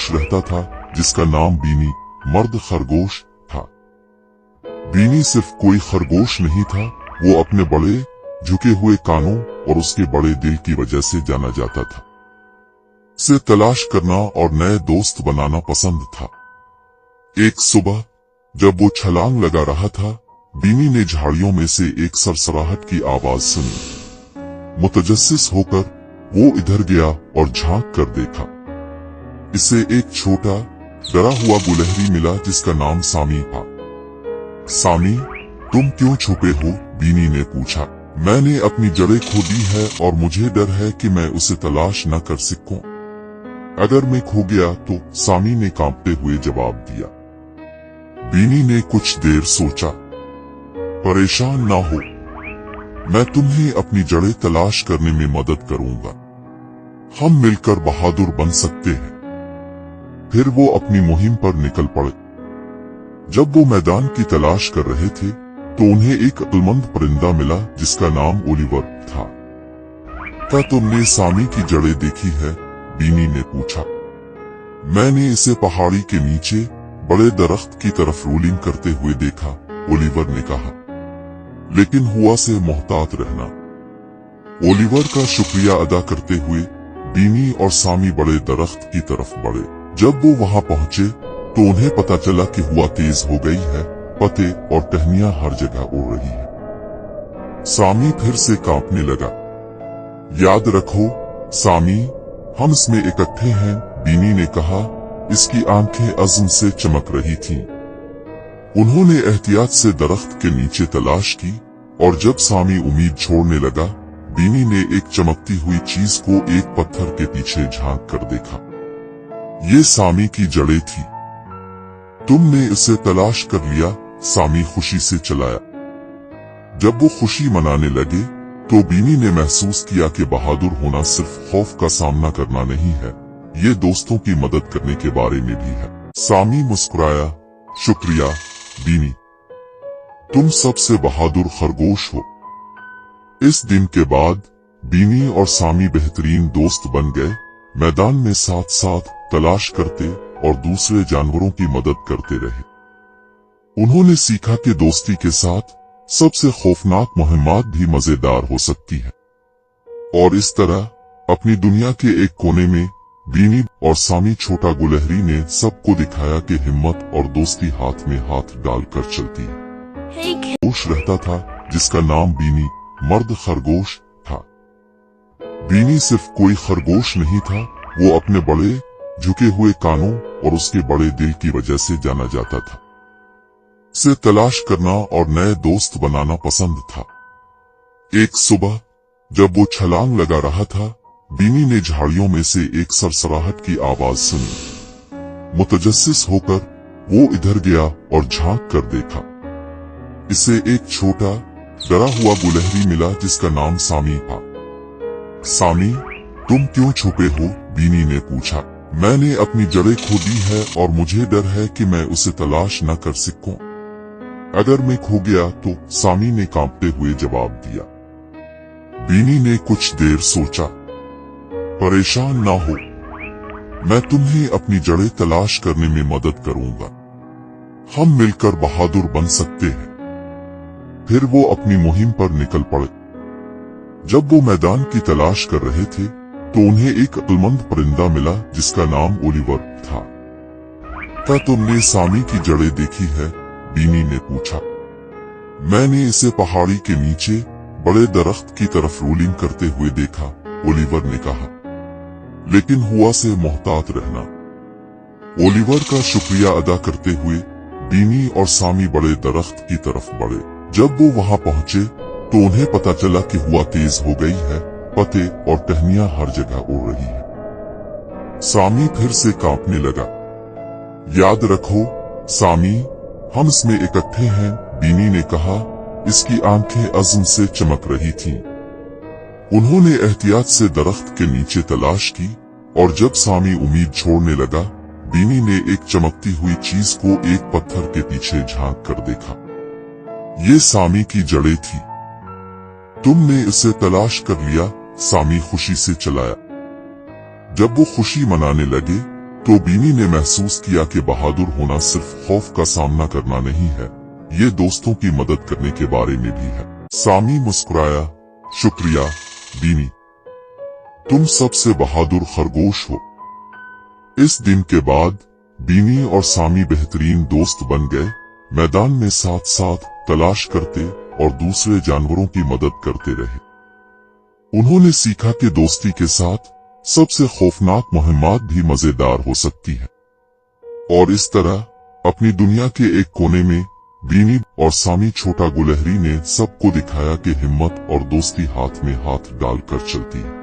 खरगोश रहता था जिसका नाम बीनी मर्द खरगोश था। बीनी सिर्फ कोई खरगोश नहीं था, वो अपने बड़े झुके हुए कानों और उसके बड़े दिल की वजह से जाना जाता था। उसे तलाश करना और नए दोस्त बनाना पसंद था। एक सुबह जब वो छलांग लगा रहा था, बीनी ने झाड़ियों में से एक सरसराहट की आवाज सुनी। मुतजस्सिस होकर वो इधर गया और झांक कर देखा। इसे एक छोटा डरा हुआ गुलहरी मिला जिसका नाम सामी था। सामी, तुम क्यों छुपे हो? बीनी ने पूछा। मैंने अपनी जड़ें खो दी है और मुझे डर है कि मैं उसे तलाश न कर सकूं। अगर मैं खो गया तो, सामी ने कांपते हुए जवाब दिया। बीनी ने कुछ देर सोचा। परेशान ना हो, मैं तुम्हें अपनी जड़ें तलाश करने में मदद करूंगा। हम मिलकर बहादुर बन सकते हैं। फिर वो अपनी मुहिम पर निकल पड़े। जब वो मैदान की तलाश कर रहे थे तो उन्हें एक अक्लमंद परिंदा मिला जिसका नाम ओलिवर था। क्या तुमने सामी की जड़ें देखी है? बीनी ने पूछा। मैंने इसे पहाड़ी के नीचे बड़े दरख्त की तरफ रोलिंग करते हुए देखा, ओलिवर ने कहा। लेकिन हुआ से मोहतात रहना। ओलिवर का शुक्रिया अदा करते हुए बीनी और सामी बड़े दरख्त की तरफ बढ़े। जब वो वहां पहुंचे तो उन्हें पता चला कि हुआ तेज हो गई है, पत्ते और टहनियां हर जगह उड़ रही है। सामी फिर से कांपने लगा। याद रखो सामी, हम इसमें इकट्ठे हैं, बीनी ने कहा। इसकी आंखें अज़्म से चमक रही थीं। उन्होंने एहतियात से दरख्त के नीचे तलाश की और जब सामी उम्मीद छोड़ने लगा, बीनी ने एक चमकती हुई चीज को एक पत्थर के पीछे झांक कर देखा। ये सामी की जड़ें थी। तुमने इसे तलाश कर लिया, सामी खुशी से चिल्लाया। जब वो खुशी मनाने लगे तो बीनी ने महसूस किया कि बहादुर होना सिर्फ खौफ का सामना करना नहीं है, ये दोस्तों की मदद करने के बारे में भी है। सामी मुस्कुराया। शुक्रिया बीनी, तुम सबसे बहादुर खरगोश हो। इस दिन के बाद बीनी और सामी बेहतरीन दोस्त बन गए। मैदान में साथ साथ तलाश करते और दूसरे जानवरों की मदद करते रहे। उन्होंने सीखा कि दोस्ती के साथ सबसे खौफनाक मुहिम्मात भी मजेदार हो सकती है। और इस तरह अपनी दुनिया के एक कोने में बीनी और सामी छोटा गुलहरी ने सबको दिखाया कि हिम्मत और दोस्ती हाथ में हाथ डालकर चलती है। खरगोश रहता था जिसका नाम बीनी मर्द खरगोश था। बीनी सिर्फ कोई खरगोश नहीं था, वो अपने बड़े झुके हुए कानों और उसके बड़े दिल की वजह से जाना जाता था। उसे तलाश करना और नए दोस्त बनाना पसंद था। एक सुबह जब वो छलांग लगा रहा था, बीनी ने झाड़ियों में से एक सरसराहट की आवाज सुनी। मुतजस्सिस होकर वो इधर गया और झांक कर देखा। इसे एक छोटा डरा हुआ गुलहरी मिला जिसका नाम सामी था। सामी, तुम क्यों छुपे हो? बीनी ने पूछा। मैंने अपनी जड़ें खो दी है और मुझे डर है कि मैं उसे तलाश न कर सकूं। अगर मैं खो गया तो, सामी ने कांपते हुए जवाब दिया। बीनी ने कुछ देर सोचा। परेशान ना हो, मैं तुम्हें अपनी जड़ें तलाश करने में मदद करूंगा। हम मिलकर बहादुर बन सकते हैं। फिर वो अपनी मुहिम पर निकल पड़े। जब वो मैदान की तलाश कर रहे थे तो उन्हें एक अक्लमंद परिंदा मिला जिसका नाम ओलिवर था। क्या तुमने सामी की जड़ें देखी है? बीनी ने पूछा। मैंने इसे पहाड़ी के नीचे बड़े दरख्त की तरफ रोलिंग करते हुए देखा, ओलिवर ने कहा। लेकिन हुआ से मोहतात रहना। ओलिवर का शुक्रिया अदा करते हुए बीनी और सामी बड़े दरख्त की तरफ बढ़े। जब वो वहां पहुंचे तो उन्हें पता चला कि हुआ तेज हो गई है, पत्ते और टहनियां हर जगह उड़ रही है। सामी फिर से कांपने लगा। याद रखो सामी, हम इसमें इकट्ठे हैं, बीनी ने कहा। इसकी आंखें अज़्म से चमक रही थीं। उन्होंने एहतियात से दरख्त के नीचे तलाश की और जब सामी उम्मीद छोड़ने लगा, बीनी ने एक चमकती हुई चीज को एक पत्थर के पीछे झांक कर देखा। ये सामी की जड़ें थी। तुमने इसे तलाश कर लिया, सामी खुशी से चिल्लाया। जब वो खुशी मनाने लगे तो बीनी ने महसूस किया कि बहादुर होना सिर्फ खौफ का सामना करना नहीं है, ये दोस्तों की मदद करने के बारे में भी है। सामी मुस्कुराया, शुक्रिया बीनी, तुम सबसे बहादुर खरगोश हो। इस दिन के बाद बीनी और सामी बेहतरीन दोस्त बन गए, मैदान में साथ साथ तलाश करते और दूसरे जानवरों की मदद करते रहे। उन्होंने सीखा कि दोस्ती के साथ सबसे खौफनाक मुहिम्मात भी मजेदार हो सकती है। और इस तरह अपनी दुनिया के एक कोने में बीनी और सामी छोटा गुलहरी ने सबको दिखाया कि हिम्मत और दोस्ती हाथ में हाथ डालकर चलती है।